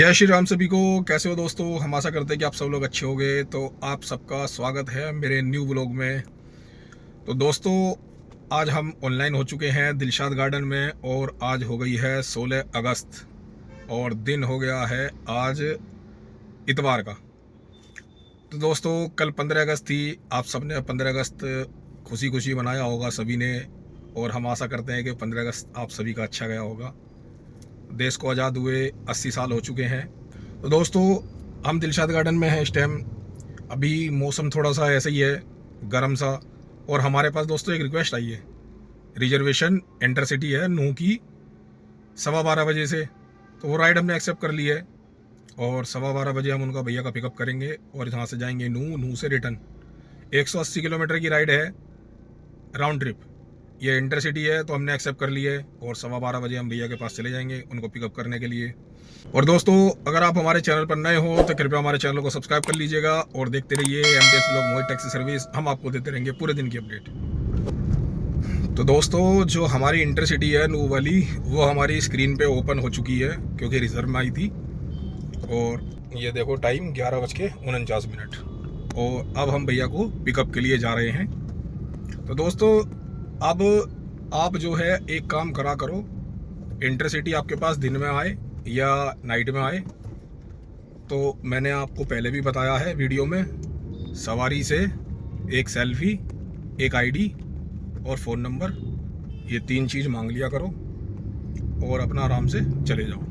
जय श्री राम सभी को। कैसे हो दोस्तों? हम आशा करते हैं कि आप सब लोग अच्छे होंगे। तो आप सबका स्वागत है मेरे न्यू व्लॉग में। तो दोस्तों, आज हम ऑनलाइन हो चुके हैं दिलशाद गार्डन में और आज हो गई है 16 अगस्त और दिन हो गया है आज इतवार का। तो दोस्तों, कल 15 अगस्त थी। आप सबने 15 अगस्त खुशी खुशी मनाया होगा सभी ने, और हम आशा करते हैं कि 15 अगस्त आप सभी का अच्छा गया होगा। देश को आज़ाद हुए 80 साल हो चुके हैं। तो दोस्तों, हम दिलशाद गार्डन में हैं इस टाइम। अभी मौसम थोड़ा सा ऐसे ही है, गर्म सा। और हमारे पास दोस्तों एक रिक्वेस्ट आई है। रिजर्वेशन इंटरसिटी है नूह की 12:15 बजे से। तो वो राइड हमने एक्सेप्ट कर ली है और 12:15 बजे हम उनका भैया का पिकअप करेंगे और यहाँ से जाएंगे नूह से रिटर्न। 180 किलोमीटर की राइड है, राउंड ट्रिप। ये इंटरसिटी है तो हमने एक्सेप्ट कर लिया है और 12:15 बजे हम भैया के पास चले जाएंगे उनको पिकअप करने के लिए। और दोस्तों, अगर आप हमारे चैनल पर नए हो तो कृपया हमारे चैनल को सब्सक्राइब कर लीजिएगा और देखते रहिए एमटीएस व्लॉग मोहित टैक्सी सर्विस। हम आपको देते रहेंगे पूरे दिन की अपडेट। तो दोस्तों, जो हमारी इंटरसिटी है नूह वाली, वो हमारी स्क्रीन पे ओपन हो चुकी है क्योंकि रिजर्व में आई थी। और ये देखो टाइम 11:49 और अब हम भैया को पिकअप के लिए जा रहे हैं। तो दोस्तों, अब आप जो है एक काम करा करो, इंटरसिटी आपके पास दिन में आए या नाइट में आए, तो मैंने आपको पहले भी बताया है वीडियो में, सवारी से एक सेल्फी, एक आईडी और फ़ोन नंबर, ये 3 चीज़ मांग लिया करो और अपना आराम से चले जाओ।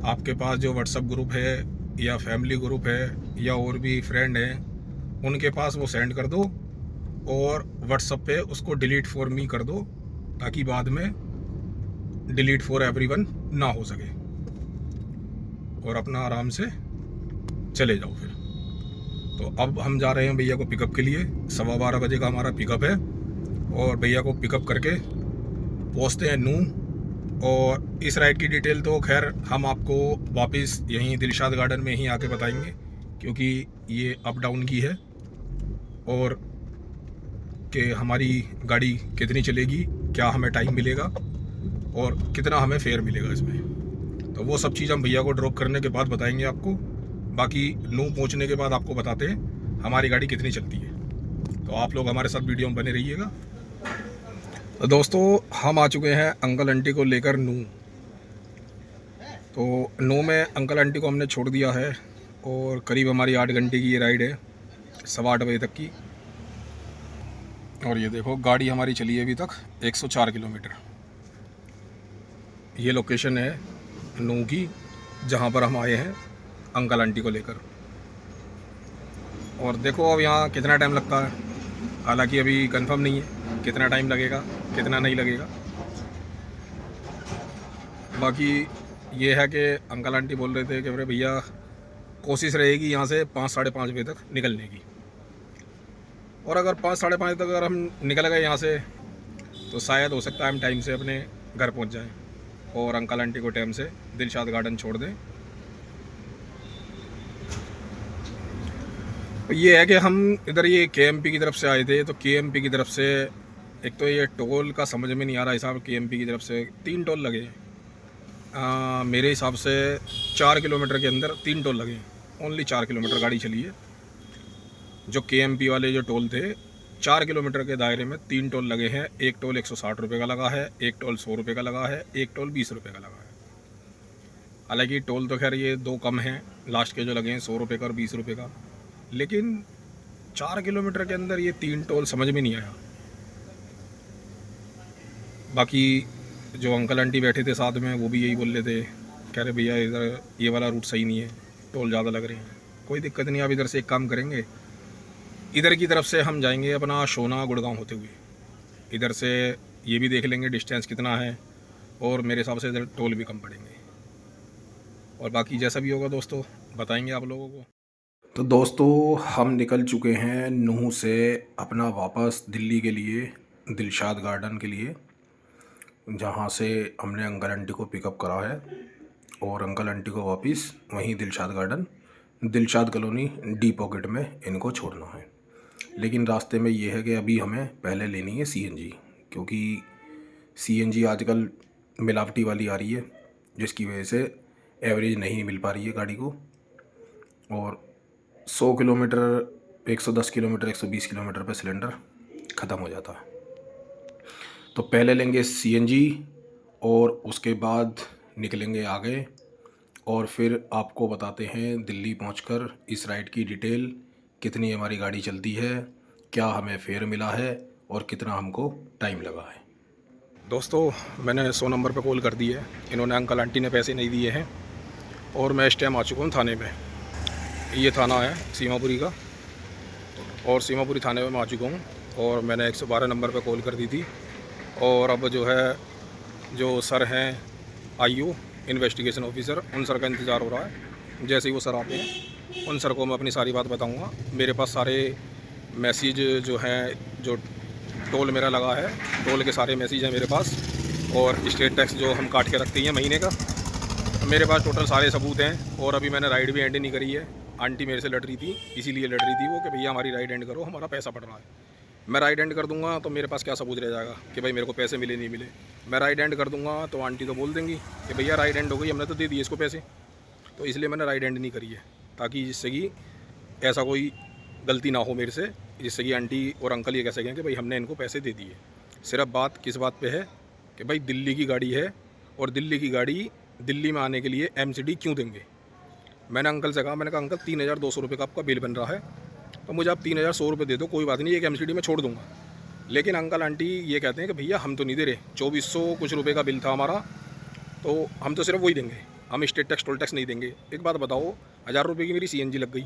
आपके पास जो व्हाट्सएप ग्रुप है या फैमिली ग्रुप है या और भी फ्रेंड हैं, उनके पास वो सेंड कर दो और व्हाट्सएप पे उसको डिलीट फॉर मी कर दो, ताकि बाद में डिलीट फॉर एवरीवन ना हो सके। और अपना आराम से चले जाओ फिर। तो अब हम जा रहे हैं भैया को पिकअप के लिए। 12:15 बजे का हमारा पिकअप है और भैया को पिकअप करके पहुँचते हैं नूह। और इस राइड की डिटेल तो खैर हम आपको वापस यहीं दिलशाद गार्डन में ही आके बताएंगे, क्योंकि ये अप डाउन की है और कि हमारी गाड़ी कितनी चलेगी, क्या हमें टाइम मिलेगा और कितना हमें फेयर मिलेगा इसमें। तो वो सब चीज़ हम भैया को ड्रॉप करने के बाद बताएंगे आपको। बाकी नूह पहुंचने के बाद आपको बताते हैं हमारी गाड़ी कितनी चलती है। तो आप लोग हमारे साथ वीडियो में बने रहिएगा। तो दोस्तों, हम आ चुके हैं अंकल आंटी को लेकर नूह। तो नूह में अंकल आंटी को हमने छोड़ दिया है और करीब हमारी 8 घंटे की ये राइड है, 8:15 बजे तक की। और ये देखो गाड़ी हमारी चली है अभी तक 104 किलोमीटर। ये लोकेशन है नूह की जहाँ पर हम आए हैं अंकल आंटी को लेकर। और देखो अब यहाँ कितना टाइम लगता है, हालांकि अभी कंफर्म नहीं है कितना टाइम लगेगा कितना नहीं लगेगा। बाकी ये है कि अंकल आंटी बोल रहे थे कि अरे भैया कोशिश रहेगी यहाँ से 5 साढ़े 5 बजे तक निकलने की। और अगर 5 साढ़े 5 तक अगर हम निकल गए यहाँ से तो शायद हो सकता है हम टाइम से अपने घर पहुँच जाएं और अंकल आंटी को टाइम से दिलशाद गार्डन छोड़ दें। ये है कि हम इधर ये केएमपी की तरफ से आए थे, तो केएमपी की तरफ से एक तो ये टोल का समझ में नहीं आ रहा हिसाब। केएमपी की तरफ से 3 टोल लगे, मेरे हिसाब से 4 किलोमीटर के अंदर 3 टोल लगे। ओनली 4 किलोमीटर गाड़ी चली है। जो केएमपी वाले जो टोल थे, 4 किलोमीटर के दायरे में 3 टोल लगे हैं। एक टोल 160 रुपये का लगा है, एक टोल 100 रुपये का लगा है, एक टोल 20 रुपये का लगा है। हालांकि टोल तो खैर ये 2 कम हैं, लास्ट के जो लगे हैं 100 रुपये का और 20 रुपये का। लेकिन 4 किलोमीटर के अंदर ये 3 टोल समझ में नहीं आया। बाकी जो अंकल आंटी बैठे थे साथ में वो भी यही बोल रहे थे, कह रहे भैया इधर ये वाला रूट सही नहीं है, टोल ज़्यादा लग रहे हैं। कोई दिक्कत नहीं, आप इधर से एक काम करेंगे, इधर की तरफ से हम जाएंगे अपना सोना गुड़गांव होते हुए। इधर से ये भी देख लेंगे डिस्टेंस कितना है और मेरे हिसाब से इधर टोल भी कम पड़ेंगे। और बाकी जैसा भी होगा दोस्तों बताएंगे आप लोगों को। तो दोस्तों, हम निकल चुके हैं नूह से अपना वापस दिल्ली के लिए, दिलशाद गार्डन के लिए, जहाँ से हमने अंकल आंटी को पिकअप करा है और अंकल आंटी को वापस वहीं Dilshad garden, Dilshad colony D pocket में इनको छोड़ना है। लेकिन रास्ते में ये है कि अभी हमें पहले लेनी है सीएनजी, क्योंकि सीएनजी आजकल मिलावटी वाली आ रही है, जिसकी वजह से एवरेज नहीं मिल पा रही है गाड़ी को, और 100 किलोमीटर, 110 किलोमीटर, 120 किलोमीटर पे सिलेंडर ख़त्म हो जाता है। तो पहले लेंगे सीएनजी और उसके बाद निकलेंगे आगे, और फिर आपको बताते हैं दिल्ली पहुंचकर इस राइड की डिटेल, कितनी हमारी गाड़ी चलती है, क्या हमें फेयर मिला है और कितना हमको टाइम लगा है। दोस्तों, मैंने 100 नंबर पर कॉल कर दी है, इन्होंने अंकल आंटी ने पैसे नहीं दिए हैं और मैं इस टाइम आ चुका हूँ थाने में। ये थाना है सीमापुरी का, और सीमापुरी थाने में मैं आ चुका हूँ, और मैंने 112 नंबर पर कॉल कर दी थी। और अब जो है, जो सर हैं आईओ इन्वेस्टिगेशन ऑफिसर, उन सर का इंतज़ार हो रहा है। जैसे ही वो सर आते हैं, उन सर को मैं अपनी सारी बात बताऊंगा। मेरे पास सारे मैसेज जो हैं, जो टोल मेरा लगा है, टोल के सारे मैसेज हैं मेरे पास, और स्टेट टैक्स जो हम काट के रखते हैं महीने का, मेरे पास टोटल सारे सबूत हैं। और अभी मैंने राइड भी एंड नहीं करी है। आंटी मेरे से लड़ रही थी, इसीलिए लड़ रही थी वो कि भैया हमारी राइड एंड करो, हमारा पैसा पड़ रहा है। मैं राइड एंड कर दूंगा तो मेरे पास क्या सबूत रह जाएगा कि भाई मेरे को पैसे मिले नहीं मिले। मैं राइड एंड कर दूंगा तो आंटी तो बोल देंगी कि भैया राइड एंड हो गई, हमने तो दे दिए इसको पैसे। तो इसलिए मैंने राइड एंड नहीं करी है, ताकि जिससे कि ऐसा कोई गलती ना हो मेरे से, जिससे कि आंटी और अंकल ये कह सकें कि भाई हमने इनको पैसे दे दिए। सिर्फ बात किस बात पे है कि भाई दिल्ली की गाड़ी है, और दिल्ली की गाड़ी दिल्ली में आने के लिए MCD क्यों देंगे। मैंने अंकल से कहा, मैंने कहा अंकल 3200 रुपये का आपका बिल बन रहा है, तो मुझे आप 3100 रुपये दे दो, कोई बात नहीं, एक MCD में छोड़ दूंगा। लेकिन अंकल आंटी ये कहते हैं कि भैया हम तो नहीं दे रहे, 2400 कुछ रुपये का बिल था हमारा, तो हम तो सिर्फ वही देंगे, हम स्टेट टैक्स टोल टैक्स नहीं देंगे। एक बात बताओ, 1000 रुपये की मेरी CNG लग गई,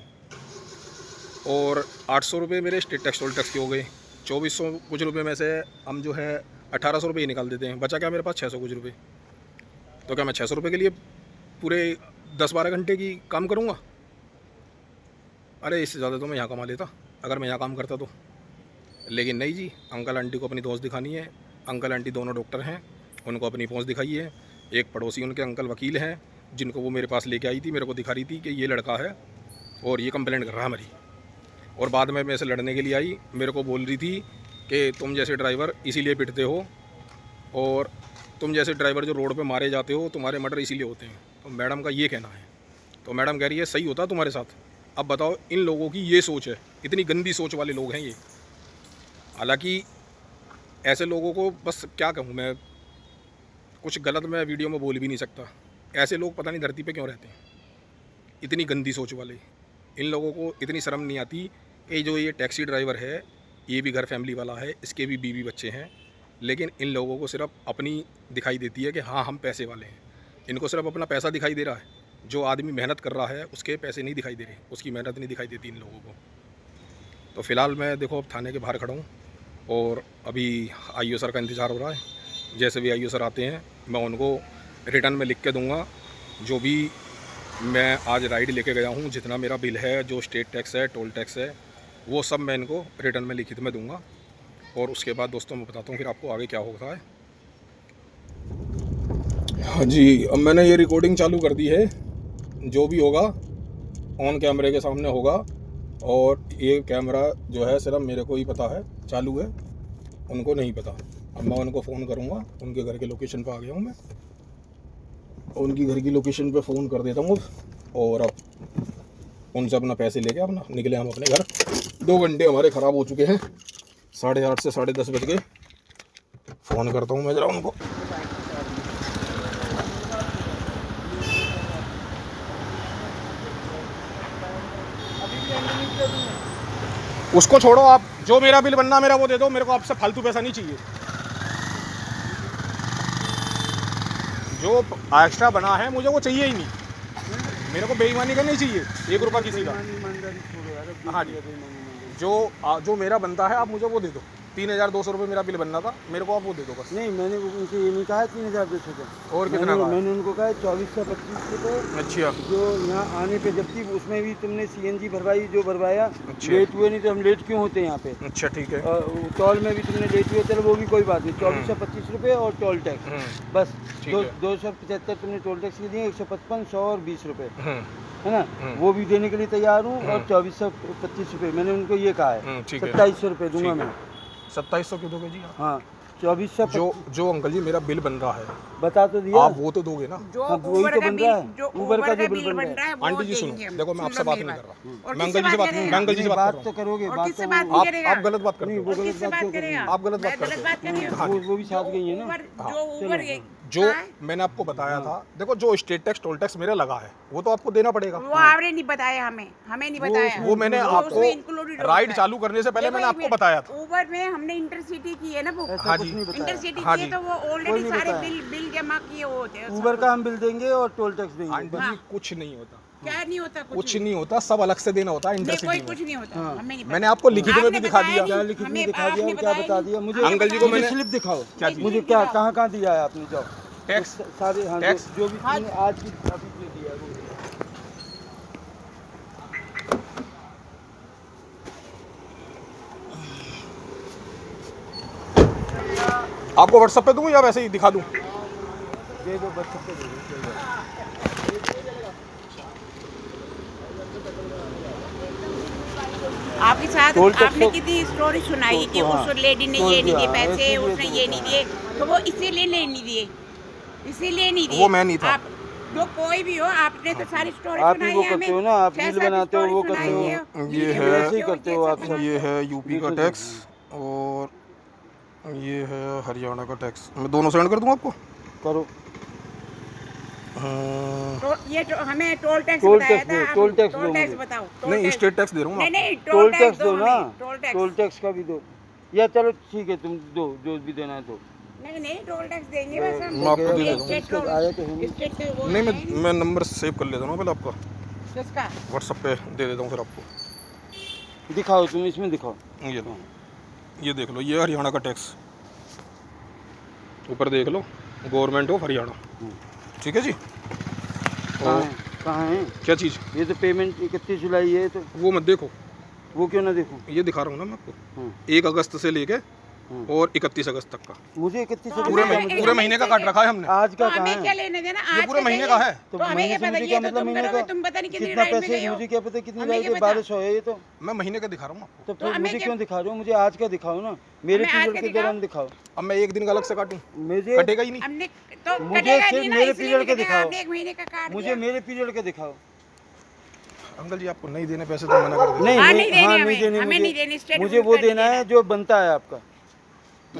और 800 रुपये मेरे स्टेट टैक्स टोल टैक्स के हो गए। 2400 कुछ रुपये में से हम जो है 1800 रुपये ही निकाल देते हैं, बचा क्या मेरे पास 600 कुछ रुपये। तो क्या मैं 600 रुपये के लिए पूरे 10-12 घंटे की काम करूँगा? अरे इससे ज़्यादा तो मैं यहाँ कमा लेता अगर मैं यहाँ काम करता तो। लेकिन नहीं जी, अंकल आंटी को अपनी दोस्त दिखानी है। अंकल आंटी दोनों डॉक्टर हैं, उनको अपनी पहुँच दिखाई है। एक पड़ोसी उनके अंकल वकील हैं, जिनको वो मेरे पास लेके आई थी, मेरे को दिखा रही थी कि ये लड़का है और ये कंप्लेंट कर रहा है हमारी। और बाद में मेरे से लड़ने के लिए आई, मेरे को बोल रही थी कि तुम जैसे ड्राइवर इसीलिए पिटते हो, और तुम जैसे ड्राइवर जो रोड पे मारे जाते हो, तुम्हारे मर्डर इसीलिए होते हैं। तो मैडम का ये कहना है। तो मैडम कह रही है सही होता तुम्हारे साथ। अब बताओ, इन लोगों की ये सोच है, इतनी गंदी सोच वाले लोग हैं ये। हालांकि ऐसे लोगों को बस क्या कहूँ मैं, कुछ गलत मैं वीडियो में बोल भी नहीं सकता। ऐसे लोग पता नहीं धरती पे क्यों रहते हैं, इतनी गंदी सोच वाले। इन लोगों को इतनी शर्म नहीं आती कि जो ये टैक्सी ड्राइवर है, ये भी घर फैमिली वाला है, इसके भी बीवी बच्चे हैं, लेकिन इन लोगों को सिर्फ अपनी दिखाई देती है कि हाँ हम पैसे वाले हैं। इनको सिर्फ अपना पैसा दिखाई दे रहा है। जो आदमी मेहनत कर रहा है उसके पैसे नहीं दिखाई दे रहे, उसकी मेहनत नहीं दिखाई देती इन लोगों को। तो फ़िलहाल मैं देखो अब थाने के बाहर खड़ा हूँ, और अभी IO सर का इंतज़ार हो रहा है। जैसे भी IO सर आते हैं, मैं उनको रिटर्न में लिख के दूँगा जो भी मैं आज राइड लेके गया हूँ, जितना मेरा बिल है, जो स्टेट टैक्स है, टोल टैक्स है, वो सब मैं इनको रिटर्न में लिखित में दूँगा। और उसके बाद दोस्तों मैं बताता हूँ फिर आपको आगे क्या होता है। हाँ जी, अब मैंने ये रिकॉर्डिंग चालू कर दी है। जो भी होगा ऑन कैमरे के सामने होगा, और ये कैमरा जो है सिर्फ मेरे को ही पता है चालू है, उनको नहीं पता। अब मैं उनको फ़ोन करूँगा, उनके घर के लोकेशन पे आ गया हूँ मैं, उनकी घर की लोकेशन पे फ़ोन कर देता हूँ, और अब उनसे अपना पैसे लेके अपना निकले हम अपने घर। 2 घंटे हमारे ख़राब हो चुके हैं, 8:30 से 10:30 बज गए। फ़ोन करता हूँ मैं ज़रा उनको। उसको छोड़ो आप, जो मेरा बिल बनना मेरा वो दे दो, मेरे को आपसे फालतू पैसा नहीं चाहिए। जो एक्स्ट्रा बना है मुझे वो चाहिए ही नहीं, मेरे को बेईमानी का नहीं चाहिए 1 रुपया किसी का। हाँ जी, जो मेरा बनता है आप मुझे वो दे दो। 3200 रुपये मेरा बिल बनना था, मेरे को आप वो दे दो बस। नहीं, मैंने उनको ये नहीं कहा 3200 का। और कितना कहा? मैंने उनको कहा 2425 रुपये। अच्छा, जो यहाँ आने पे, जबकि उसमें भी तुमने CNG भरवाई, जो भरवाया। अच्छा। लेट हुए नहीं तो हम लेट क्यों होते हैं यहाँ पे? अच्छा ठीक है। टोल में भी तुमने लेट हुए, चलो वो भी कोई बात नहीं। 2425 रुपये और टोल टैक्स, बस 275 तुमने टोल टैक्स के दिए, 155, 100 और 20 रुपये, है ना? वो भी देने के लिए तैयार हूँ। और 2425 रुपये मैंने उनको ये कहा है, 2700 रुपये दूंगा मैं। 2700 क्यों दोगे जी? हाँ, जो अंकल जी मेरा बिल बन रहा है बता तो दिया। आप वो तो दोगे ना। जो हाँ, वही ऊबर तो का बन रहा बिल है। जो ऊबर का ऊबर जो का बिल बिल बन बन रहा है वो आंटी जी सुनो, देंगे हम। देखो मैं आपसे सुन लो बात मेरी नहीं कर रहा, और मैं किससे अंकल जी से बात करेगा? मैं अंकल जी से बात कर बात तो रहा करोगे, और बात किससे तो बात वो- नहीं करेगा? हूँ। आप गलत बात करते नहीं, हो, वो और किससे बात करेगा? आप गलत बात मैं करते गलत हो। बात कर रही हूँ। हाँ, वो भी साथ गई है ना। जो ऊबर जो मैंने आपको बताया था, देखो जो स्टेट टैक्स टोल टैक्स मेरा लगा है वो तो आपको देना पड़ेगा। वो आपने नहीं बताया हमें नहीं बताया। वो मैंने वो आपको उसमें included होता राइड है। चालू करने से पहले देखो मैंने एक आपको मिनट, बताया था। ऊबर में हमने इंटरसिटी की है ना बुक। ऐसा हाँ कुछ जी। नहीं बताया। इंटरसिटी हाँ की है जी। तो वो कोई ऑलरेडी नहीं सारे बताया। बिल जमा किए हुए होते हैं। सब ऊबर कुछ। का हम बिल देंगे और टोल टैक्स देंगे। आंटी बस। जी कुछ नहीं होता, क्या नहीं होता? कुछ नहीं होता, सब अलग से देना होता है नहीं, कोई इंटरसिटी कुछ में। नहीं होता। हाँ। हमें नहीं मैंने पता। आपको लिखित में भी आपने दिखा बताया दिया। नहीं। क्या लिखित में हमें दिखा दिया आपने और क्या बताया बता नहीं। दिया मुझे? हमें अंकल जी को बताया मुझे मैंने- स्लिप दिखाओ। क्या चीज़? मुझे क्या कहाँ दिया है आपने? जाओ टैक्स सारे, हाँ, टैक्स? जो भी हाँ। तुमने आज की अभी जो दिया है वो दिया। आपको व्हाट्सएप पे दूँ या वैसे ही दिखा दूँ? दे दो, बस सबको दे दो, कोई बात आपके साथ टोल टैक्स आपने तो- कितनी स्टोरी सुनाई कि हाँ, उस लेडी ने टोल ये नहीं दिए दिया, पैसे, इसीलिए उसने तो ये नहीं दिए, तो वो इसीलिए नहीं दिए, इसीलिए नहीं दिए। वो मैं नहीं था। आप जो कोई भी हो, आपने तो सारी स्टोरी आप ही सुनाई वो है करते हमें। हो ना, आप छह रील सात बनाते हो, स्टोरी वो सुनाई करते हो। है। ये मीडिया है- में ऐसे ही जो करते हो आप सब सब। ये है यूपी का देखो, टैक्स और ये है हरियाणा का टैक्स। मैं दोनों सेंड कर दूँ आपको? करो। तो ये हमें टोल टैक्स टोल बताया टैक्स था। दो, आप टोल टैक्स टोल दो टैक्स मुझे। बताओ। टोल नहीं टैक्स। स्टेट टैक्स दे रहा हूँ मैं नहीं आपको। नहीं, टोल टैक्स दो ना, हमें, टोल टैक्स। टोल टैक्स का भी दो, या चलो ठीक है तुम दो, जो भी देना है दो। नहीं नहीं, टोल टैक्स देंगे बस हम। मैं आपको दे ये दूँगा। स्टेट टोल- आया तो है नहीं। स्टेट के वो नहीं है नहीं। मैं नंबर सेव कर लेता हूँ पहले आपका, किसका? व्हाट्सएप पे दे देता हूँ फिर आपको। दिखाओ, तुम इसमें दिखाओ। ये लो, ये देख लो, ये हरियाणा का टैक्स ऊपर देख लो, गवर्नमेंट ऑफ हरियाणा। ठीक है जी। कहाँ है? कहाँ है? क्या चीज़? ये तो पेमेंट 31 जुलाई है, तो वो मत देखो, वो क्यों ना देखूं? ये दिखा रहा हूँ ना मैं आपको, हाँ। 1 अगस्त से लेके और 31 अगस्त तक का मुझे 31 तो पूरे हमें- पूरे महीने का काट रखा है हमने। आज तो का कहाँ हमें क्या है? लेने देना? ये आज पूरे का महीने चाहिए। का है। तो हमें महीने क्या से पता, मुझे ये क्या तो मतलब तुम महीने करोगे, का? तुम पता नहीं कितनी कितना राइड में पैसे, गए हो। मुझे क्या पता कितनी हमें राइड क्या है? पता? 1200 है ये तो। मैं महीने का दिखा रहा हूँ आपको। तो तो फिर हमें मुझे क्या- क्यों दिखा रहे हो? मुझे आज का दिखाओ ना, मेरे हमें आज पीरियड का के दिखाओ। दौरान दिखाओ। अब मैं एक दिन का अलग से काटूँ? मुझे कटेगा ही नहीं। हमने तो मुझे कटेगा सिर्फ नहीं ना, मेरे इसलिए पीरियड के कटेगा। दिखाओ। आपने एक महीने का काट मुझे दिया। मेरे पीरियड के दिखाओ। अंकल जी आपको नहीं देने पैसे तो मना कर देना। नहीं हाँ, नहीं, नहीं देने हाँ हमें, नहीं देने हमें नहीं देने, मुझे, स्टेट मुझे रूल वो का नहीं देना है देना। जो बनता है आपका।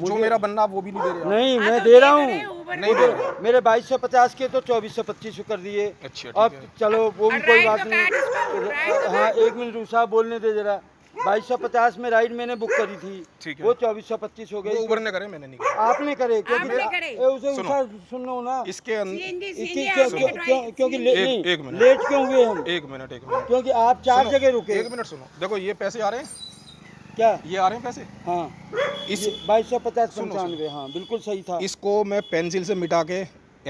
तो जो मेरा बनना आप वो भी नहीं दे रहे आप। नहीं, हाँ, मैं तो दे रहा ये करे, हूँ। ऊबर नहीं का। दे रहे। मेरे 2250 के तो 2425 कर दिए। अच्छा अब ठीक है। चलो वो भी और कोई राइड बात तो काट इसको, राइड तो नहीं। हाँ, 1 मिनट उषा बोलने दे जरा। 2250 में राइड मैंने बुक करी थी, ठीक है। वो 2425 हो वो गई। ऊबर ने करे, मैंने नहीं करा। आपने करे क्योंकि आपने करे। उसे सुनो। उषा सुन लो ना। इसके सीएनजी इसकी सीएनजी क्यों आपने क्यों कटवाई। क्यों- क्योंकि एक- एक मिनट। लेट क्यों हुए हम? एक मिनट क्योंकि आप 4 जगह रुके। एक मिनट सुनो, देखो ये पैसे आ रहे हैं, क्या? ये आ रहे हैं पैसे। हाँ, इस 2250 सुनो, 95, हाँ बिल्कुल सही था। इसको मैं पेंसिल से मिटा के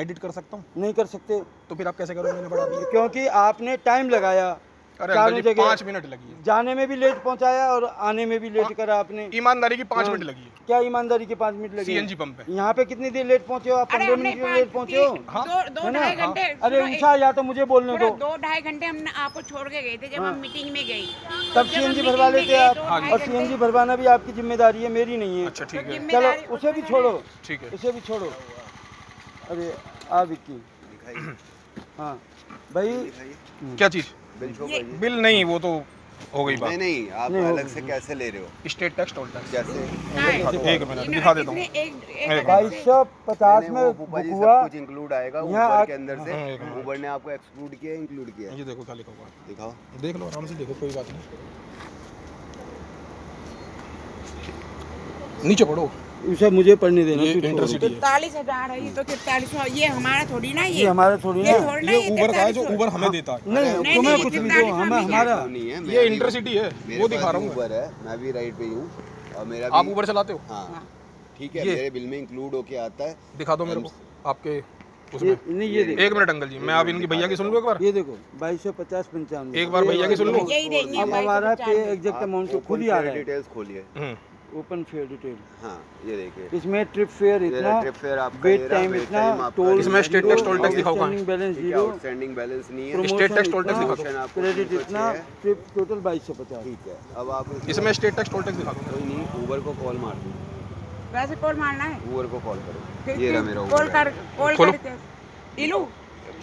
एडिट कर सकता हूँ, नहीं कर सकते तो फिर आप कैसे करोगे? मैंने बढ़ा दिया। क्योंकि आपने टाइम लगाया। अरे चारों अंकल जी जगह 5 मिनट लगी है, जाने में भी लेट पहुंचाया और आने में भी लेट करा आपने। ईमानदारी की 5 हाँ। मिनट लगी है क्या ईमानदारी के 5 मिनट लगे? सीएनजी पंप पे। यहाँ पे कितनी देर लेट पहुंचे हो आप? अरे 15 हमने मिनट लेट पहुंचे हो, हाँ। दो है ना? ढाई घंटे। अरे सुनो, उषा, या तो मुझे बोलने दो। 2-2.5 घंटे हमने आपको छोड़ के गए थे जब हाँ। हम मीटिंग में गई। तब जब हम सीएनजी मीटिंग भरवा में लेते गए, आप। 2-2.5 और घंटे। सीएनजी भरवाना भी आपकी जिम्मेदारी है, मेरी नहीं है। अच्छा ठीक है, चलो जिम्मेदारी उसे भी उसमें छोड़ो, ठीक है। उसे भी छोड़ो। अरे आ विक्की, हाँ भाई, क्या चीज़? बिल शो ये- करिए। बिल नहीं, वो तो हो गई बात। नहीं आप नहीं, अलग से कैसे ले रहे हो? स्टेट टैक्स टोल टैक्स कैसे? एक मिनट दिखा देता हूँ। एक एक- 2250 में वो बुक फूफा जी हुआ। सब कुछ इंक्लूड आएगा यहाँ ऊबर आ- के अंदर हाँ, से। एक मिनट। ऊबर ने आपको एक्सक्लूड किया, इंक्लूड किया है? ये देखो क्या लिखा हुआ है, दिखाओ। देख लो आराम से, देखो कोई बात नहीं, नीचे पढ़ो। उसे मुझे पढ़ने देना। ये तू छोड़। इंटरसिटी है, 43,000 है ये तो, 4300 ये हमारा थोड़ी ना ये हमारा थोड़ी ये ना। थोड़ी ना, ये ये ऊबर का है जो 4300 ऊबर हमें देता है। नहीं, नहीं, तुम्हें नहीं, कुछ भी 43 दो, हमें नहीं हमारा। वो नहीं है, मैं ये भी- इंटरसिटी है, मेरे वो पास दिखा रहा भी हूँ मैं। ऊबर है, मैं भी राइड पे ही हूँ और मेरा आप भी- ऊबर चलाते हो? हाँ ठीक है, ये- मेरे बिल में इंक्लूड होके आता है। दिखा दो मेरे को आपके उसमें। ये नहीं, ये देखो, एक मिनट अंकल जी, मैं आप इनकी भैया की सुन लूँ एक बार। ये देखो 2250 95। एक बार भैया की सुन लो। यही देंगे अब भाई, हमारा पे 95। एग्जैक्ट आप अमाउंट तो open खुद ही आ fare रहा है। डिटेल्स खोलिए। ओपन फेयर डिटेल, हाँ ये देखिए, इसमें ट्रिप फेयर इतना, ट्रिप फेयर आपका वेट ये रहा, टाइम वेट इतना, टाइम आपका टोल इसमें स्टेट टैक्स, टोल टैक्स दिखाओ कहाँ है? आउटस्टैंडिंग बैलेंस ठीक है, 0, आउटस्टैंडिंग बैलेंस नहीं है। Promotion state tax, toll tax इतना, दिखा दो। आपको क्रेडिट 306 इतना, है। Trip total 2250। ठीक है, अब आप इसमें स्टेट टैक्स टोल टैक्स दिखा दो। कोई नहीं, ऊबर को कॉल मार दूँ। वैसे कॉल मारना है ऊबर को कॉल करो। ये रहा मेरा कॉल Uber। कॉल खोलो। करके इलू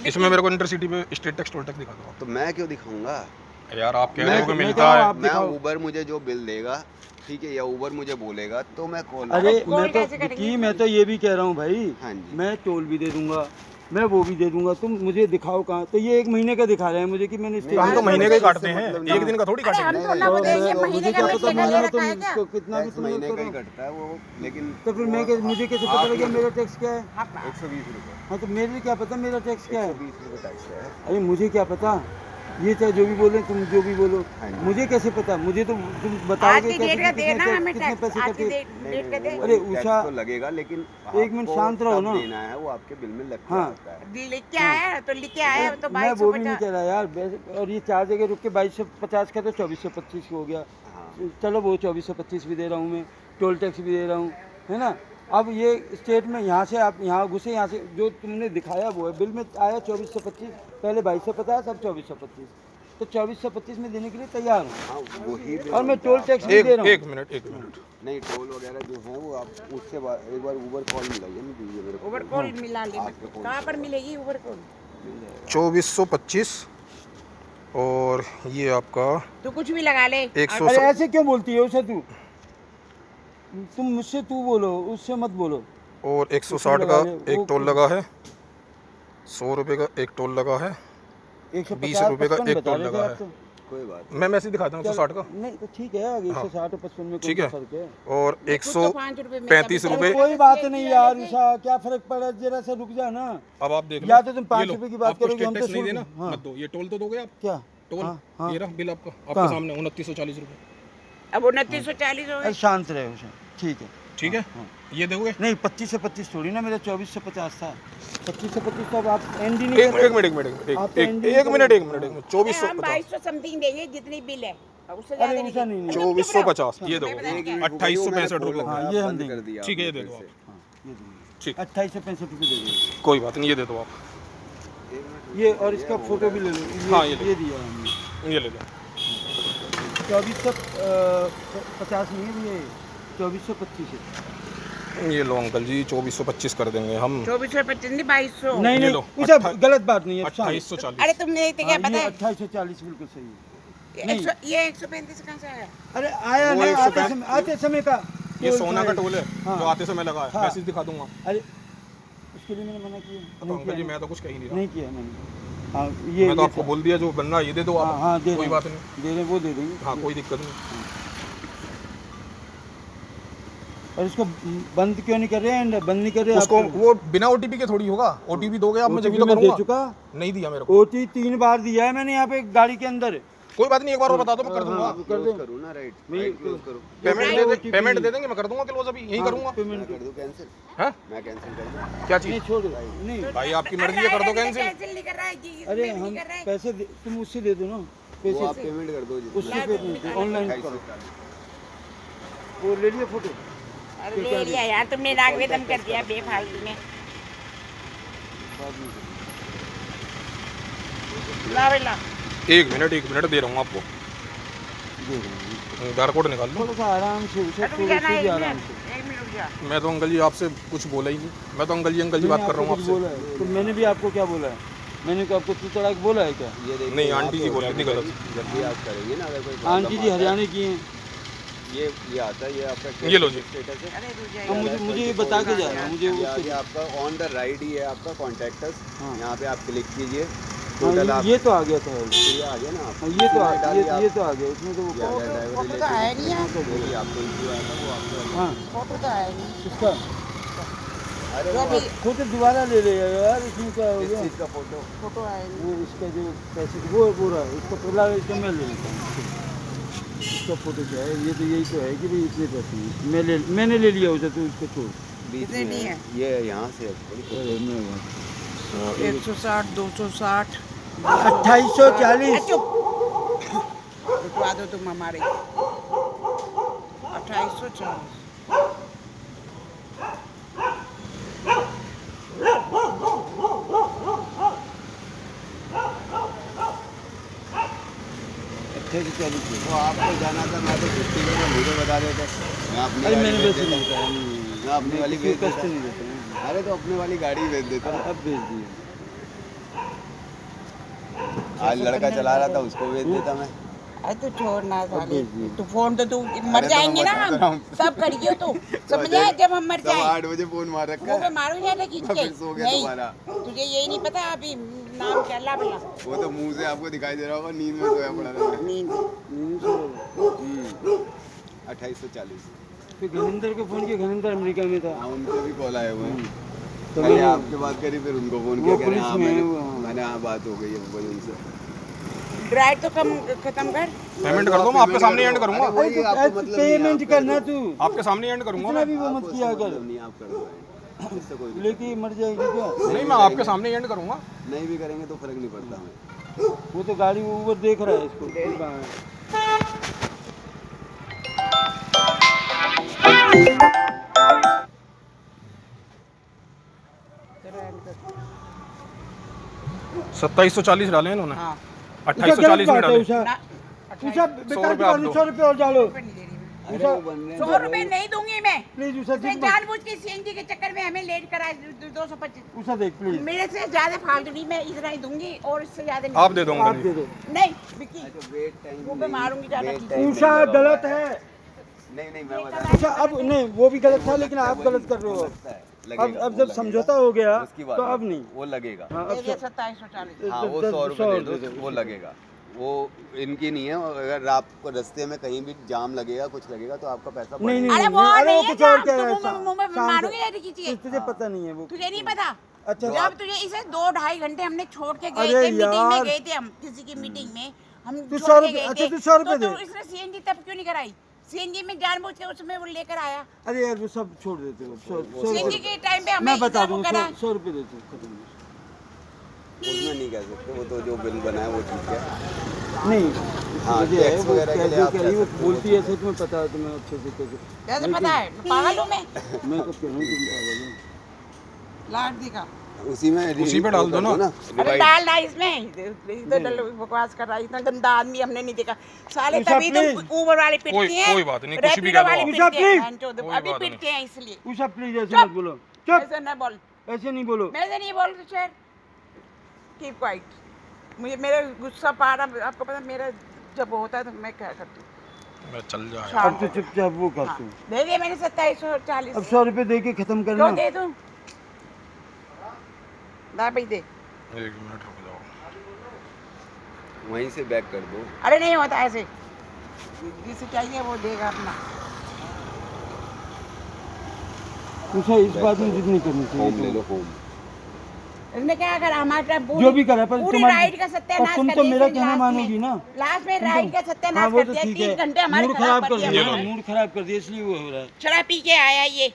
इसमें मेरे को इंटरसिटी पे स्टेट टैक्स टोल टैक्स दिखा दो तो मैं क्यों दिखाऊंगा? आप। यार आप कह रहे हो कि मैं मिलता कहूँ है। आप मैं दिखाओ। ऊबर मुझे जो बिल देगा, ठीक है, या ऊबर मुझे बोलेगा तो मैं कॉल। अरे कॉल मैं तो कैसे करेंगे? विकी, मैं तो ये भी कह रहा हूँ भाई, हाँ जी। मैं टोल भी दे दूंगा, मैं वो भी दे दूंगा, तुम मुझे दिखाओ कहाँ। तो ये 1 महीने का दिखा रहे हैं मुझे कि मैंने नहीं, हम तो नहीं, महीने का ही इससे काटते हैं, मतलब नहीं। एक दिन का थोड़ी अरे हम काटेंगे। तो ना तो बोले ये मैं- महीने मुझे का क्या बिल पता, लेकर ले महीना रखा है क्या तो कितना भी टैक्स तुम महीने का ही करो। कटता है वो, लेकिन तो फिर मुझे कैसे पता लगे मेरा टैक्स क्या है? 120 रुपये। हाँ तो मेरे लिए क्या पता मेरा टैक्स क्या है? 120 रुपये टैक्स है। अरे मुझे क्या पता, ये चाहे जो भी बोले, तुम जो भी बोलो, हाँ जी। मुझे कैसे पता? मुझे तो तुम आज बताओगे की कैसे डेट का कि देना हमें कितने टैक्स पैसे आज की कटे। डेट का दे अरे टैक्स उषा, तो लगेगा, लेकिन एक मिनट आपको शांत रहो कब ना। देना है वो आपके बिल में लग के हाँ। आता है। लिख के आया तो लिख के आया तो मैं वो भी नहीं 2250 कह रहा यार, और ये 4 जगह रुक के 2250 का तो 2425 हो गया। हाँ। चलो वो 2425 भी दे रहा हूँ मैं, टोल टैक्स भी दे रहा हूँ, है ना। अब ये स्टेट में यहाँ से आप यहाँ घुसे, यहाँ से जो तुमने दिखाया वो है, बिल में आया 2425, पहले 2250, अब 2425, तो 2425 में देने के लिए तैयार हूँ। हाँ, वही बिल और मैं बनता टोल है टैक्स आपका। भी दे रहा हूँ। एक मिनट। नहीं, टोल वगैरह जो है वो आप उससे एक बार ऊबर कॉल मिलाइए ना, दीजिए मेरे को। ओवर कॉल मिला ले आपके फोन कहाँ से। पर मिलेगी ओवर कॉल? मिल जाएगा। 2425 और ये आपका तो कुछ भी लगा ले 100 अरे ऐसे क्यों बोलती है उसे तुम मुझसे तू बोलो, उससे मत बोलो। और 160 का लगा ले, एक वो- टोल लगा है, 100 रुपये का एक टोल लगा है, 150 20 रुपये का 55 एक बता टोल रहे थे लगा आप है। तो। कोई बात मैं मैसेज दिखाता हूँ 160 का। नहीं तो ठीक है, आगे 160 और 55 में ठीक कोई है। फर्क है? और कुछ तो 135 5 रुपये। कोई बात नहीं यार उषा, क्या फर्क पड़ा, जरा सा रुक जा ना। अब आप देख लो, या तो तुम 5 ये लो, रुपए की बात आपको करोगे, हम स्टेट तो टैक्स नहीं 100 देना, हाँ। मत दो। ये टोल तो दोगे आप, क्या टोल हाँ, हाँ। ये रहा बिल आपका, आपके कहाँ? सामने 2940 रुपये। अब 2940 हो अरे गए। शांत रहे उषा, ठीक है। ठीक है, हाँ। ये दोगे। नहीं 25 से 25 थोड़ी ना, मेरा 2450 था। 25 से 25 तो अब आप एंड ही नहीं करते। एक मिनट 2400 हम 2200 समथिंग देंगे जितनी बिल है, अब उससे अरे ज्यादा उषा नहीं, 2450 ये दो, मैं बता रही हूँ। 2865 रुपये। हाँ, ये हम बंद देंगे। कर दिया ठीक है, ये आपने दे दो फिर आप। हाँ, ये देंगे। ठीक, 28 से 65 रुपये दे देंगे। कोई बात नहीं, ये दे दो आप। से। एक मिनट ये रुकिए, और इसका हो फोटो रहा भी है। ले लो। हाँ, ये लो। ये दिया हमने। ये ले लो। 2450 नहीं है ये, 2425 है। ये लो अंकल जी, 2425 कर देंगे हम। 2425 नहीं 2200। नहीं ये नहीं लो, उषा, 28 गलत बात नहीं है। शांत। 2840। अरे तुमने इतने क्या पता है? 2840 बिल्कुल सही है। नहीं। ये 135 कहाँ से आया? अरे आया वो ना, 165 आते समय का ये टोल सोना था का ये। टोल है हाँ। जो आते समय लगा है, हाँ। मैसेज दिखा दूंगा। अरे उसके लिए मैंने मना किया तो नहीं अंकल जी किया, मैं तो कुछ कह ही नहीं रहा, नहीं किया मैंने। हाँ ये मैं तो ये आपको था। बोल दिया जो बनना ये दे दो हाँ आप। हाँ दे कोई रहे बात हैं, नहीं। दे रहे हैं, वो दे देंगे। हाँ, कोई दिक्कत नहीं। और इसको बंद क्यों नहीं कर रहे हैं, बंद नहीं कर रहे उसको आप? वो बिना ओटीपी के थोड़ी होगा, ओटीपी दोगे आप, मैं जब भी तो मैं दे करूंगा। चुका, नहीं दिया मेरे को। ओटी 3 बार दिया है मैंने यहाँ पे गाड़ी के अंदर। कोई बात नहीं, एक बार और बता दो, मैं कर दूंगा। हाँ, कर क्लोज दो। करूँ ना, राइट नहीं, राइट क्लोज करो। पेमेंट दे देंगे, मैं कर दूंगा क्लोज, अभी यही हाँ, करूंगा। पेमेंट मैं कर दूँ कैंसिल, हैं? मैं कैंसिल कर दूँ। क्या नहीं चीज? छोड़ नहीं। भाई आपकी मर्जी है, कर दो कैंसिल। कैंसिल नहीं कर रहा है जी, अरे इसमें भी हम नहीं कर रहा है। पैसे तुम उससे दे दो ना, वो आप पैसे पेमेंट कर दो उससे पे नहीं, ऑनलाइन करो। 2840। वो ले लिया फोटो। अरे ले लिया यार तुमने, नाक में दम कर दिया बेफालतू में। ला बेला 1 मिनट दे रहा हूँ आपको। बार कोड निकाल लो। थोड़ा सा आराम से उसे, रुक थोड़ी जाना सी भी एक आराम मिनट, से। 1 मिनट रुक जा। मैं तो अंकल जी आपसे कुछ बोला ही नहीं, मैं तो अंकल जी बात कर रहा हूँ मैंने आपको कुछ बोला आपसे। है? तो मैंने भी आपको क्या बोला है? मैंने तो आपको तू तड़ाक बोला है क्या? ये देखिए, नहीं, आंटी आप जी बोल क्या रही थी गलत। जब भी आप करेंगे ना, अगर कोई आंटी problem जी आता है, हरियाणा की हैं। ये आता है, ये आपका ये लो जी। स्टेटस है। अरे रुक जा अब यार। मुझे ये बता के जा रहा है, मुझे ये उससे- आगे आपका ऑन द राइट ही है आपका कॉन्टैक्टस, हाँ। यहाँ पे आप क्लिक कीजिए, हाँ, टोटल आप ये तो आ गया था। ये आ गया ना आप हाँ, ये तो आ डालिए आप। ये तो आ गया, इसमें तो वो ये आ गया ड्राइवर फोटो तो आया नहीं है। जो भी आपको इश्यू आया था वो आपको। हाँ फोटो तो आया नहीं। इसका अरे जो वो भी फोटो दोबारा ले ले यार, इसमें क्या हो इस गया? चीज़ का फोटो फोटो आया नहीं। वो इसका जो पैसे वो रहा है, इसका पहला इसका मैं ले लेता हूँ। इसका फोटो क्या है? ये तो यही तो है कि भाई इतने पैसे हैं। मैंने ले लिया उसे, तो इसको छोड़। बीच कितने में नहीं है। है? ये यहाँ से है थोड़ी अरे मैं 160 260 2840 चुप रुकवा दो तुम हमारे 2840। तो आपको जाना था, मैं तो छुट्टी में मुझे बता देते, मैं अपनी अरे गाड़ी मैंने भेज वैसे देता। नहीं बताया, नहीं। ना अपनी वाली किसी भेज को कष्ट देता। नहीं देते हैं। अरे तो अपनी वाली गाड़ी भेज देता। अब भेज दिए। आज लड़का चला रहा था, उसको भेज देता मैं। अरे तू छोड़ ना साले भेज दिए। तू फोन तो तू अरे मर तो जाएंगे ना मैं बता हम रहा हूँ। सब करियो तू समझ आया जब हम मर तब जाए 8 बजे फोन मार रखा मुंह पे है। मारू जाता खींच मैं के फिर सो गया नहीं दोबारा। तुझे यही नहीं पता अभी नाम क्या अल्लाह भला वो तो मुंह से आपको दिखाई दे रहा होगा, नींद में सोया पड़ा था। नींद नींद से हो गए। 2840। फिर घनिंदर को फोन किया, घनिंदर अमेरिका में था। हाँ, उनसे भी कॉल आए हुए हैं। तो मैंने मैंने आपसे बात करी, फिर उनको फोन वो किया, कह रहे पुलिस हाँ में है, मैंने वो, हाँ। मैंने हाँ बात हो गई है भाई उनसे। ड्राइव तो कम खत्म कर पेमेंट कर दो, मैं आपके सामने एंड करूंगा। अरे वही आपको मतलब नहीं है, पेमेंट आप कर करना दो। तू आपके सामने एंड करूंगा इतना मैं। भी वो मत आपको किया उससे कर। मतलब नहीं है, आप कर दो। इससे कोई दिक्कत लेके मर जाएगी क्या? नहीं, मैं आपके सामने एंड करूंगा। नहीं भी करेंगे तो फर्क नहीं पड़ता हमें। वो तो गाड़ी ऊपर देख रहा है इसको कहाँ है। 2740 डाले इन्होंने, हाँ 2840 में डाले। उषा ना उषा बेकार रुपए आप दो। 100 रुपये और डालो। रुपए नहीं दे रही मैं अरे वो बन रहे हैं 100 रुपए नहीं दूंगी मैं प्लीज उषा उसने देख जानबूझ के सीएनजी के चक्कर में हमें लेट करा 225 उषा देख प्लीज मेरे से ज्यादा फालतू नहीं मैं इतना ही दूंगी और इससे ज्यादा नहीं आप दे दो आप दे अंकल जी। दो। नहीं विक्की तो वेट टाइम मुंह पे मारूंगी ज्यादा वेट चीज़। टाइम उषा नहीं लगा गलत हुआ है। नहीं नहीं मैं बता उषा अब नहीं वो भी गलत था लेकिन आप गलत कर रहे हो। अब जब समझौता हो गया उसकी बात तो है, अब नहीं। वो लगेगा। हाँ, दे अब दिया 2740 हाँ वो 100 रुपये दे दो, वो लगेगा। वो इनकी नहीं है, अगर आपको रास्ते में कहीं भी जाम लगेगा कुछ लगेगा तो आपका पैसा नहीं नहीं अरे नहीं, वो अरे नहीं वो है कुछ और जाम, क्या तो है मुंह में शाम मारूंगी को- या खींचिए तुझे पता नहीं है वो तुझे नहीं पता अच्छा जब तुझे इसे 2-2.5 घंटे हमने छोड़ के गए अरे थे मीटिंग में यार। गए थे हम किसी की मीटिंग में हम तू छोड़ 100 के रुपए- गए अच्छा, थे तू 100 रुपए तो दे। इसने सीएनजी तब क्यों नहीं कराई सीएनजी में जानबूझ के उसमें वो लेकर आया अरे यार वो सब छोड़ देते हो 100 सीएनजी के टाइम पे हमें मैं बता इतना वो दूँ करा 100 रुपये देते हो, खत्म। उसमें नहीं कह सकते, वो तो जो बिल बना है वो ठीक है। नहीं हाँ, मुझे है, टैक्स वो वगैरह के क्या लिए जो आप कह रही है, वो कह सकते हो। बोलती है सच में पता है तुम्हें अच्छे से कैसे कैसे पता है पागल हूँ मैं मैं कब कह रहा हूँ तुम पागल हो। लाट दिखा उसी में उसी पे डाल दो ना। अरे divide। डाल ना इसमें इधर डल बकवास कर रहा है इतना गंदा आदमी हमने नहीं देखा साले उषा, तभी तो please। ऊबर वाले पिटते हैं कोई बात नहीं, कुछ भी रैपिडो कह दो वाले आप। पिटते उषा, हैं please। बहनचोद, कोई अभी बात नहीं। पिटते हैं इसलिए उषा प्लीज ऐसे मत बोलो चुप ऐसे न बोल ऐसे नहीं बोलो मैं से नहीं बोल रही शेर कीप क्वाइट मुझे मेरा गुस्सा पारा आपको पता मेरा जब होता है तो मैं क्या करती हूँ मैं चल जाए। अब तो चुपचाप वो कर हाँ, तू दे दिए मैंने 2740 अब 100 रुपये दे के खत्म करना क्यों दे दूँ दा भाई दे 1 मिनट रुक जाओ। वहीं से बैक कर दो। अरे नहीं होता ऐसे जिसे चाहिए वो देगा अपना उषा इस बात में जिद नहीं करनी होम ले चाहिए लो, होम। इसने क्या करा हमारा जो भी करा पर पूरी तुम्हारी- राइड का सत्यानाश और तुम कर तो दिया मेरा इसने कहना लास्ट मानोगी में। ना लास्ट में राइड का हाँ सत्यानाश वो कर तो दिया ठीक 3 है घंटे हमारे मूड खराब कर दिया दिया हमारा। मूड खराब कर दिया इसलिए वो हो रहा है शराब पी के आया ये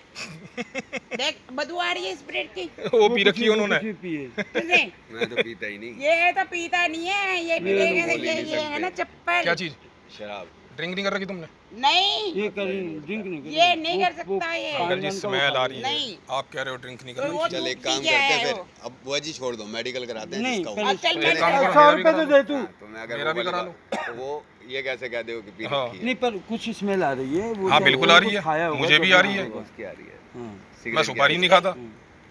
देख बदबू आ रही है स्प्रिट की वो पी रखी है उन्होंने। कुछ भी पिए किसने मैं तो पीता ही नहीं। ये तो पीता नहीं है ये पीएगा तो ये है ना चप्पल क्या चीज? शराब। ड्रिंक नहीं कर रखी तुमने? नहीं ये कर ड्रिंक नहीं ये नहीं कर सकता ये अंकल जी स्मेल आ रही है। नहीं। आप कह रहे हो ड्रिंक नहीं कर तो रही। वो चल एक काम पी के करते आया हैं है फिर, वो। अब बुआ जी छोड़ दो, मेडिकल कराते हैं नहीं, जिसका पहले होगा। अब चल एक काम करो, 100 मेरा भी रुपये करा तो लो। दे तू हाँ, तो मैं अगर मेरा वो भी करा बोलेगा, तो वो ये कैसे कह दो कि पी हाँ। रखी है। नहीं पर कुछ स्मेल आ रही है वो हाँ, क्या बिल्कुल होगा, आ रही कुछ है। खाया होगा मुझे भी तो आ रही है। होगा। उसकी आ रही है। हाँ, मैं सिगरेट की सुपारी आ नहीं रही खाता।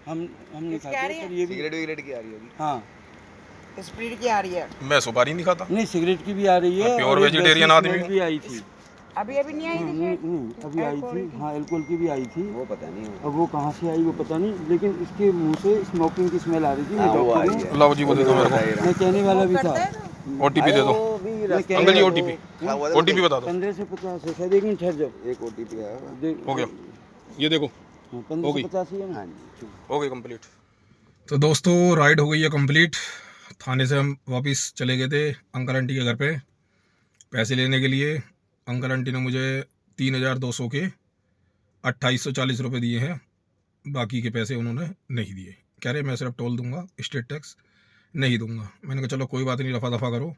हम नहीं किसकी आ खाते रही है? पर ये है। भी सिगरेट विगरेट की आ रही होगी। हाँ स्प्रिट की आ रही है मैं सुपारी नहीं खाता। नहीं सिगरेट की भी आ रही है मैं प्योर और एक वेजिटेरियन वैसी आदमी स्मेल हूँ। भी आई थी अभी अभी नहीं आई थी नहीं शायद? नहीं अभी आई अल्कोहल थी की। हाँ अल्कोहल की भी आई थी वो पता नहीं। अब वो कहाँ से आई वो पता नहीं लेकिन इसके मुंह से स्मोकिंग की स्मेल आ रही थी मैं हाँ, वो डॉक्टर आ हूँ रही है। लो जी वो दे दो मेरे को। मैं कहने वाला भी करता था है तो? ओटीपी दे दो। अंकल जी ओटीपी। ओटीपी बता दो। 15 से 50 है शायद 1 मिनट ठहर जाओ एक ओटीपी आया होगा। देख हो गया। ये देखो 15 गई। से 50 ही है ना हाँ जी। हो गई कंप्लीट। तो दोस्तों राइड हो गई है कंप्लीट। थाने से हम वापस चले गए थे अंकल आंटी के घर पे पैसे लेने के लिए। अंकल आंटी ने मुझे 3200 के 2840 रुपये दिए हैं। बाकी के पैसे उन्होंने नहीं दिए। कह रहे मैं सिर्फ टोल दूंगा, स्टेट टैक्स नहीं दूंगा। मैंने कहा चलो कोई बात नहीं, रफा दफा करो,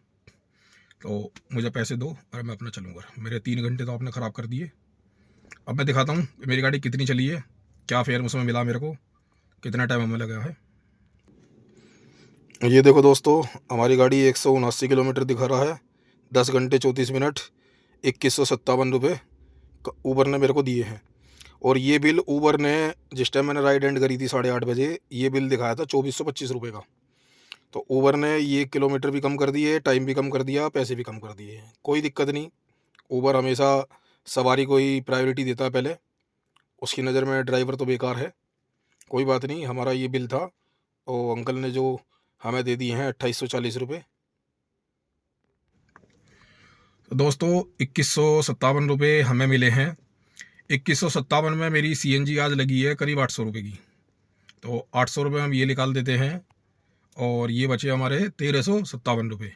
तो मुझे पैसे दो और मैं अपना चलूँगा। मेरे 3 घंटे तो आपने ख़राब कर दिए। अब मैं दिखाता हूँ मेरी गाड़ी कितनी चली है, क्या फेयर उसमें मिला मेरे को, कितना टाइम हमें लगा है। ये देखो दोस्तों हमारी गाड़ी 179 किलोमीटर दिखा रहा है। 10 घंटे 34 मिनट 2157 रुपये ऊबर ने मेरे को दिए हैं। और ये बिल ऊबर ने जिस टाइम मैंने राइड एंड करी थी 8:30 बजे, ये बिल दिखाया था 2425 रुपये का। तो ऊबर ने ये किलोमीटर भी कम कर दिए, टाइम भी कम कर दिया, पैसे भी कम कर दिए। कोई दिक्कत नहीं, ऊबर हमेशा सवारी को ही प्रायोरिटी देता है पहले, उसकी नज़र में ड्राइवर तो बेकार है। कोई बात नहीं, हमारा ये बिल था और अंकल ने जो हमें दे दिए हैं 2840 रुपये। तो दोस्तों 2157 रुपये हमें मिले हैं। 2157 में मेरी CNG आज लगी है करीब 800 रुपये की। तो 800 रुपये हम ये निकाल देते हैं और ये बचे हमारे 1357 रुपये।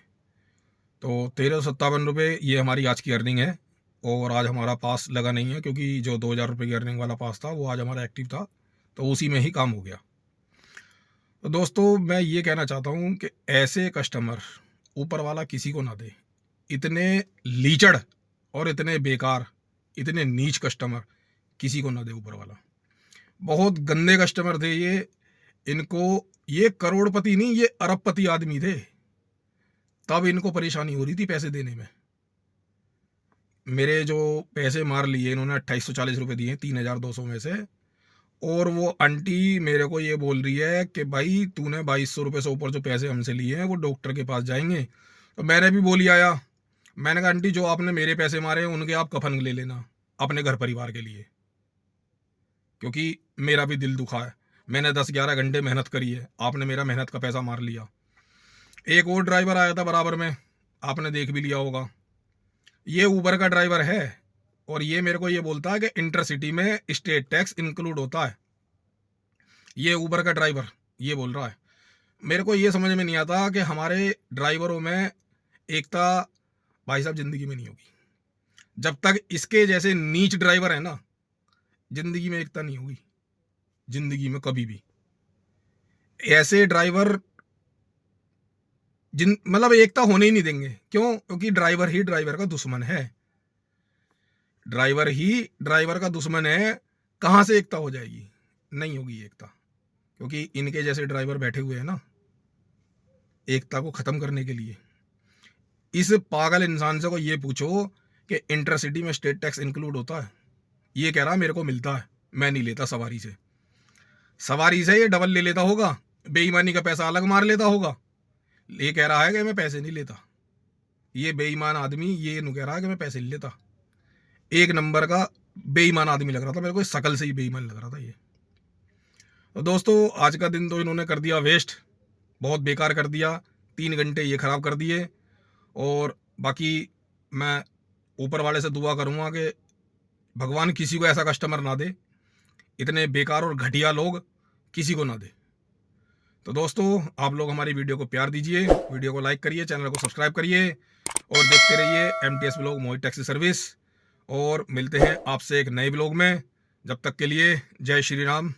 तो 1357 रुपये ये हमारी आज की अर्निंग है। और आज हमारा पास लगा नहीं है क्योंकि जो 2000 रुपये की अर्निंग वाला पास था वो आज हमारा एक्टिव था, तो उसी में ही काम हो गया। तो दोस्तों मैं ये कहना चाहता हूँ कि ऐसे कस्टमर ऊपर वाला किसी को ना दे। इतने लीचड़ और इतने बेकार, इतने नीच कस्टमर किसी को ना दे ऊपर वाला। बहुत गंदे कस्टमर थे ये। इनको, ये करोड़पति नहीं, ये अरबपति आदमी थे, तब इनको परेशानी हो रही थी पैसे देने में। मेरे जो पैसे मार लिए इन्होंने 2840 रुपये दिए 3200 में से। और वो आंटी मेरे को ये बोल रही है कि भाई तूने 2200 रुपये से ऊपर जो पैसे हमसे लिए हैं वो डॉक्टर के पास जाएंगे। तो मैंने भी बोली आया, मैंने कहा आंटी जो आपने मेरे पैसे मारे हैं उनके आप कफन ले लेना अपने घर परिवार के लिए, क्योंकि मेरा भी दिल दुखा है। मैंने 10-11 घंटे मेहनत करी है, आपने मेरा मेहनत का पैसा मार लिया। एक और ड्राइवर आया था बराबर में, आपने देख भी लिया होगा, ये ऊबर का ड्राइवर है और ये मेरे को ये बोलता है कि इंटरसिटी में स्टेट टैक्स इंक्लूड होता है। ये ऊबर का ड्राइवर ये बोल रहा है। मेरे को ये समझ में नहीं आता कि हमारे ड्राइवरों में एकता भाई साहब ज़िंदगी में नहीं होगी। जब तक इसके जैसे नीच ड्राइवर है ना, ज़िंदगी में एकता नहीं होगी, ज़िंदगी में कभी भी। ऐसे ड्राइवर मतलब एकता होने ही नहीं देंगे। क्यों? क्योंकि ड्राइवर ही ड्राइवर का दुश्मन है। ड्राइवर ही ड्राइवर का दुश्मन है। कहाँ से एकता हो जाएगी? नहीं होगी एकता, क्योंकि इनके जैसे ड्राइवर बैठे हुए हैं ना एकता को ख़त्म करने के लिए। इस पागल इंसान से को ये पूछो कि इंटरसिटी में स्टेट टैक्स इंक्लूड होता है। ये कह रहा मेरे को मिलता है, मैं नहीं लेता सवारी से। सवारी से ये डबल ले लेता होगा, बेईमानी का पैसा अलग मार लेता होगा। ये कह रहा है कि मैं पैसे नहीं लेता। ये बेईमान आदमी ये नु कह रहा है कि मैं पैसे नहीं लेता। एक नंबर का बेईमान आदमी लग रहा था मेरे को, शकल से ही बेईमान लग रहा था ये। तो दोस्तों आज का दिन तो इन्होंने कर दिया वेस्ट, बहुत बेकार कर दिया। 3 घंटे ये ख़राब कर दिए। और बाकी मैं ऊपर वाले से दुआ करूँगा कि भगवान किसी को ऐसा कस्टमर ना दे, इतने बेकार और घटिया लोग किसी को ना दे। तो दोस्तों आप लोग हमारी वीडियो को प्यार दीजिए, वीडियो को लाइक करिए, चैनल को सब्सक्राइब करिए और देखते रहिए MTS ब्लॉग मोहित टैक्सी सर्विस। और मिलते हैं आपसे एक नए ब्लॉग में। जब तक के लिए जय श्री राम,